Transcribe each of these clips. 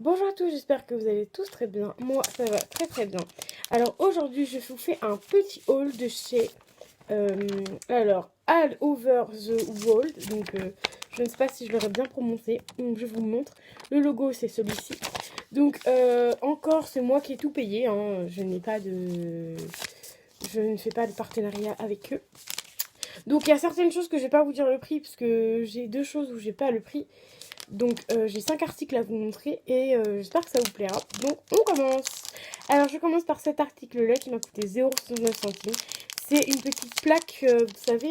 Bonjour à tous, j'espère que vous allez tous très bien. Moi, ça va très très bien. Alors aujourd'hui, je vous fais un petit haul de chez All Over the World. Donc, je ne sais pas si je l'aurais bien prononcé. Donc, je vous montre. Le logo, c'est celui-ci. Donc, encore, c'est moi qui ai tout payé. Hein. Je ne fais pas de partenariat avec eux. Donc, il y a certaines choses que je ne vais pas vous dire le prix parce que j'ai deux choses où j'ai pas le prix. Donc j'ai 5 articles à vous montrer et j'espère que ça vous plaira. Donc on commence. Alors je commence par cet article là qui m'a coûté 0,69 €. C'est une petite plaque, vous savez,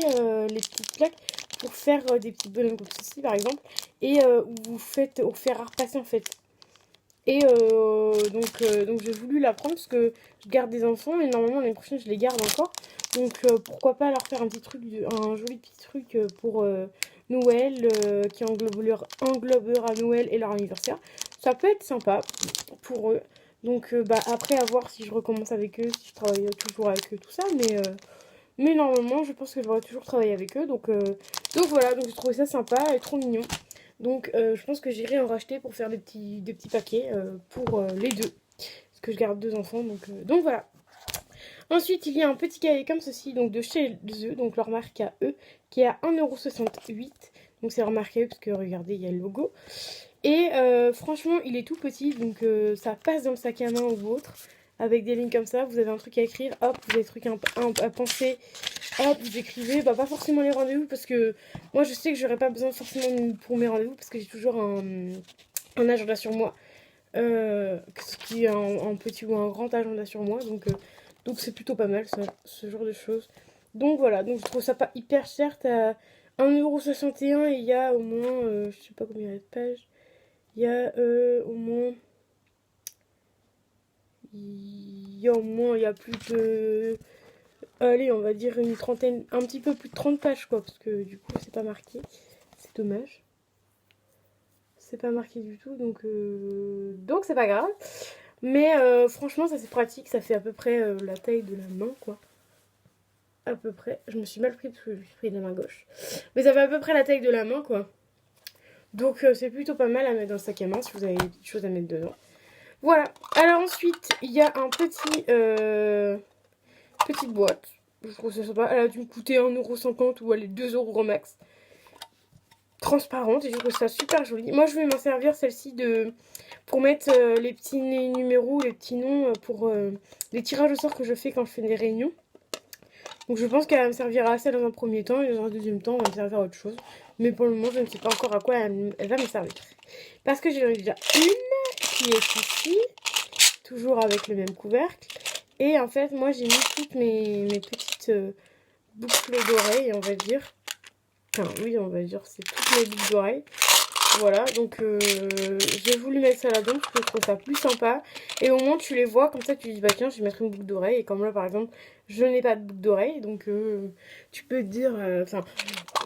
les petites plaques pour faire des petits bonhommes comme ceci par exemple. Et où vous faites au fer à repasser en fait. Et donc j'ai voulu la prendre parce que je garde des enfants et normalement l'année prochaine je les garde encore. Donc pourquoi pas leur faire un petit truc, un joli petit truc pour Noël qui englobera Noël et leur anniversaire. Ça peut être sympa pour eux. Donc après à voir si je recommence avec eux, si je travaille toujours avec eux, tout ça. Mais normalement je pense que je vais toujours travailler avec eux. Donc voilà, donc j'ai trouvé ça sympa et trop mignon. Donc je pense que j'irai en racheter pour faire des petits paquets pour les deux. Parce que je garde deux enfants, donc voilà. Ensuite, il y a un petit cahier comme ceci, donc de chez eux, donc leur marque à eux, qui est à 1,68 €. Donc c'est leur marque à eux, parce que regardez, il y a le logo. Et franchement, il est tout petit, donc ça passe dans le sac à main ou autre. Avec des lignes comme ça, vous avez un truc à écrire, hop, vous avez des trucs à penser, hop, vous écrivez. Bah, pas forcément les rendez-vous, parce que moi je sais que j'aurais pas besoin forcément pour mes rendez-vous, parce que j'ai toujours un agenda sur moi. Qui est un petit ou un grand agenda sur moi, donc c'est plutôt pas mal ça, ce genre de choses. Donc voilà, donc je trouve ça pas hyper cher, t'as 1,61 € et il y a au moins, je sais pas combien il y a de pages, il y a au moins, il y a plus de, allez, on va dire une trentaine, un petit peu plus de 30 pages quoi, parce que du coup c'est pas marqué, c'est dommage. C'est pas marqué du tout, donc c'est pas grave. Mais franchement, ça c'est pratique, ça fait à peu près la taille de la main, quoi. À peu près. Je me suis mal pris parce que je me suis pris de la main gauche. Mais ça fait à peu près la taille de la main, quoi. Donc c'est plutôt pas mal à mettre dans le sac à main si vous avez des petites choses à mettre dedans. Voilà. Alors ensuite, il y a un petite boîte. Je trouve ça sympa. Elle a dû me coûter 1,50 € ou aller 2 € grand max. Transparente et je trouve ça super joli. Moi je vais m'en servir celle-ci pour mettre les petits numéros, les petits noms pour les tirages au sort que je fais quand je fais des réunions. Donc je pense qu'elle va me servir à ça dans un premier temps et dans un deuxième temps on va me servir à autre chose. Mais pour le moment je ne sais pas encore à quoi elle va me servir. Parce que j'en ai déjà une qui est ici, toujours avec le même couvercle. Et en fait moi j'ai mis toutes mes petites boucles d'oreilles on va dire. Enfin oui on va dire c'est toutes mes boucles d'oreilles. Voilà, donc j'ai voulu mettre ça là-dedans parce que je trouve ça plus sympa. Et au moins tu les vois, comme ça tu dis bah tiens je vais mettre une boucle d'oreille. Et comme là par exemple je n'ai pas de boucle d'oreille, donc tu peux te dire, enfin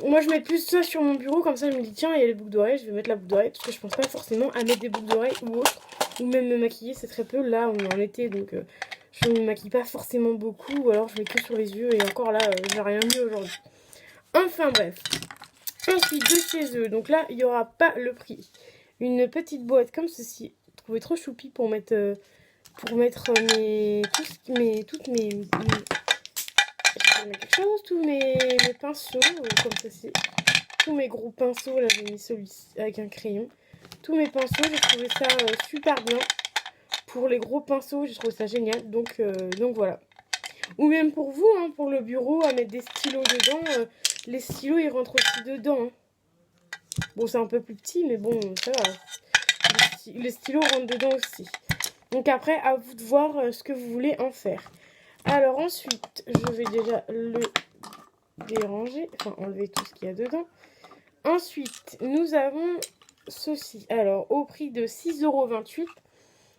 moi je mets plus ça sur mon bureau, comme ça je me dis tiens il y a les boucles d'oreille, je vais mettre la boucle d'oreille. Parce que je pense pas forcément à mettre des boucles d'oreille ou autre. Ou même me maquiller, c'est très peu, là on est en été donc je ne me maquille pas forcément beaucoup. Ou alors je mets que sur les yeux et encore là j'ai rien mis aujourd'hui. Enfin bref. Ensuite, de chez eux, donc là, il n'y aura pas le prix. Une petite boîte comme ceci, trouvée trop choupi pour mettre tous mes pinceaux, comme ceci. Tous mes gros pinceaux, là j'ai mis celui-ci avec un crayon. Tous mes pinceaux, j'ai trouvé ça super bien. Pour les gros pinceaux, j'ai trouvé ça génial, donc voilà. Ou même pour vous, hein, pour le bureau, à mettre des stylos dedans. Les stylos, ils rentrent aussi dedans. Hein. Bon, c'est un peu plus petit, mais bon, ça va. Les stylos rentrent dedans aussi. Donc après, à vous de voir ce que vous voulez en faire. Alors ensuite, je vais déjà le déranger. Enfin, enlever tout ce qu'il y a dedans. Ensuite, nous avons ceci. Alors, au prix de 6,28 €.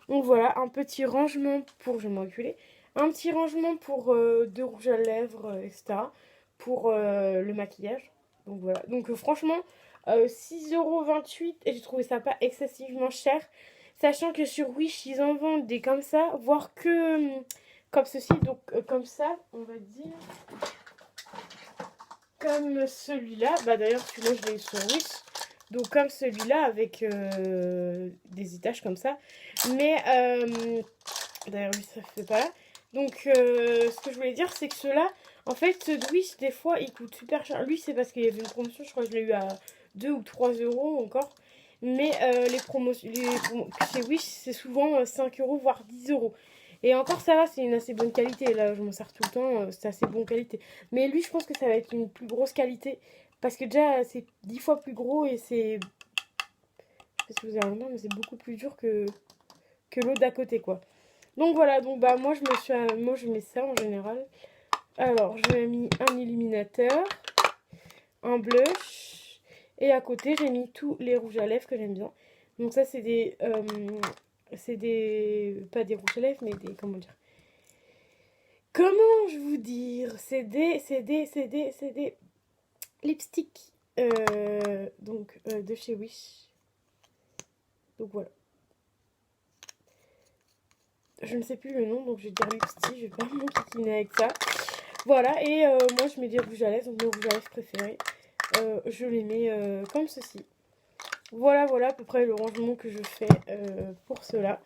Donc voilà, un petit rangement pour... Je vais m'enculer. Un petit rangement pour de rouge à lèvres, etc. Pour le maquillage. Donc voilà. Donc franchement... 6,28 € et j'ai trouvé ça pas excessivement cher. Sachant que sur Wish, ils en vendent des comme ça, voire que comme ceci. Donc comme ça, on va dire. Comme celui-là. Bah d'ailleurs, celui-là, je l'ai eu sur Wish. Donc comme celui-là avec des étages comme ça. Mais d'ailleurs lui ça fait pas là. Donc ce que je voulais dire c'est que ceux-là, en fait ceux de Wish des fois ils coûtent super cher. Lui c'est parce qu'il y avait une promotion, je crois que je l'ai eu à 2 ou 3 euros encore. Mais les promotions chez Wish c'est souvent 5 euros voire 10 euros. Et encore ça va, c'est une assez bonne qualité. Là je m'en sers tout le temps, c'est assez bonne qualité. Mais lui je pense que ça va être une plus grosse qualité. Parce que déjà c'est 10 fois plus gros et c'est... Je sais pas si vous avez un nom, mais c'est beaucoup plus dur que l'autre d'à côté quoi. Donc voilà, donc bah moi je mets ça en général. Alors j'ai mis un illuminateur, un blush et à côté j'ai mis tous les rouges à lèvres que j'aime bien. Donc ça c'est des pas des rouges à lèvres mais des comment dire. Comment je vous dire, c'est des lipsticks donc de chez Wish. Donc voilà. Je ne sais plus le nom, donc je vais dire lipstick, je vais pas m'enquiquiner avec ça. Voilà, et moi je mets des rouges à lèvres, donc mes rouges à lèvres préférés. Je les mets comme ceci. Voilà, voilà à peu près le rangement que je fais pour cela.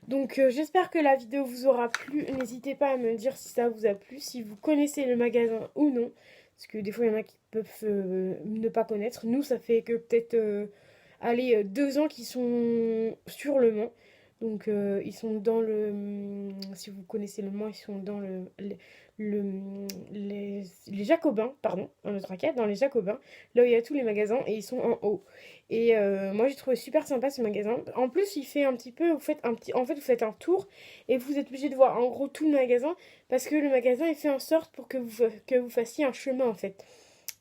Donc j'espère que la vidéo vous aura plu. N'hésitez pas à me dire si ça vous a plu, si vous connaissez le magasin ou non. Parce que des fois il y en a qui peuvent ne pas connaître. Nous ça fait que peut-être allez, 2 ans qu'ils sont sur Le Mans. Donc ils sont dans le... Si vous connaissez Le Mans, ils sont dans les Jacobins, pardon, un autre arcade, dans les Jacobins, là où il y a tous les magasins, et ils sont en haut. Et moi j'ai trouvé super sympa ce magasin. En plus il fait un petit peu, en fait vous faites un tour, et vous êtes obligé de voir en gros tout le magasin, parce que le magasin il fait en sorte pour que vous fassiez un chemin en fait.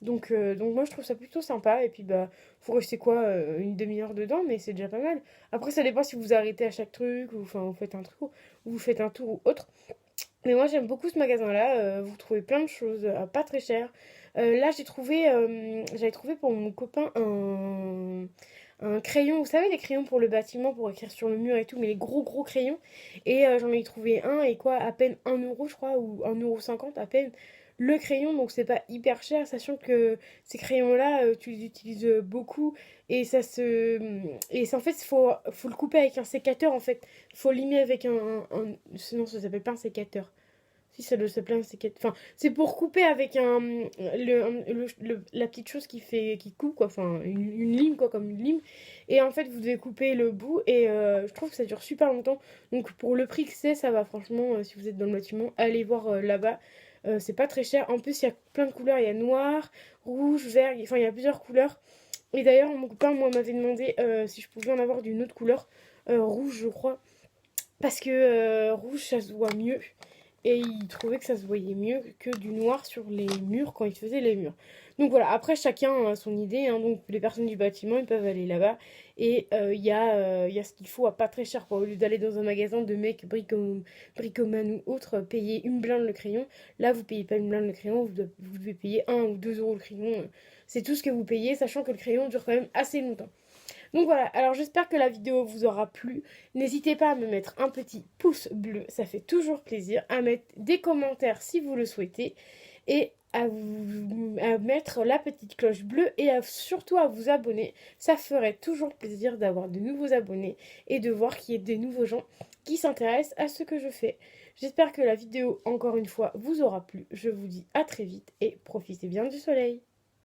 Donc moi je trouve ça plutôt sympa. Et puis bah faut rester quoi une demi-heure dedans, mais c'est déjà pas mal. Après ça dépend si vous arrêtez à chaque truc, ou enfin vous faites un truc, ou vous faites un tour ou autre. Mais moi j'aime beaucoup ce magasin-là. Vous trouvez plein de choses pas très cher. Là j'avais trouvé pour mon copain un crayon, vous savez les crayons pour le bâtiment, pour écrire sur le mur et tout, mais les gros gros crayons. Et j'en ai trouvé un, et quoi, à peine 1 euro je crois, ou 1,50 € à peine le crayon, donc c'est pas hyper cher, sachant que ces crayons-là, tu les utilises beaucoup, et en fait, faut le couper avec un sécateur, en fait. Faut limer avec sinon ça s'appelle pas un sécateur. Si ça doit s'appeler un sécateur. Enfin, c'est pour couper avec la petite chose qui coupe, quoi. Enfin, une lime, quoi, comme une lime. Et en fait, vous devez couper le bout, et je trouve que ça dure super longtemps. Donc, pour le prix que c'est, ça va, franchement, si vous êtes dans le bâtiment, allez voir là-bas. C'est pas très cher. En plus, il y a plein de couleurs. Il y a noir, rouge, vert. Enfin, il y a plusieurs couleurs. Et d'ailleurs, mon copain, moi, m'avait demandé si je pouvais en avoir d'une autre couleur. Rouge, je crois. Parce que rouge, ça se voit mieux. Et il trouvait que ça se voyait mieux que du noir sur les murs quand il faisait les murs. Donc voilà, après chacun a son idée, hein. Donc les personnes du bâtiment, ils peuvent aller là-bas. Et il y a ce qu'il faut à pas très cher, quoi. Au lieu d'aller dans un magasin de mecs bricoman ou autre, payer une blinde le crayon. Là, vous payez pas une blinde le crayon, vous devez payer 1 ou 2 € le crayon. C'est tout ce que vous payez, sachant que le crayon dure quand même assez longtemps. Donc voilà, alors j'espère que la vidéo vous aura plu. N'hésitez pas à me mettre un petit pouce bleu, ça fait toujours plaisir. À mettre des commentaires si vous le souhaitez. Et à mettre la petite cloche bleue, et surtout à vous abonner. Ça ferait toujours plaisir d'avoir de nouveaux abonnés et de voir qu'il y a des nouveaux gens qui s'intéressent à ce que je fais. J'espère que la vidéo, encore une fois, vous aura plu. Je vous dis à très vite et profitez bien du soleil.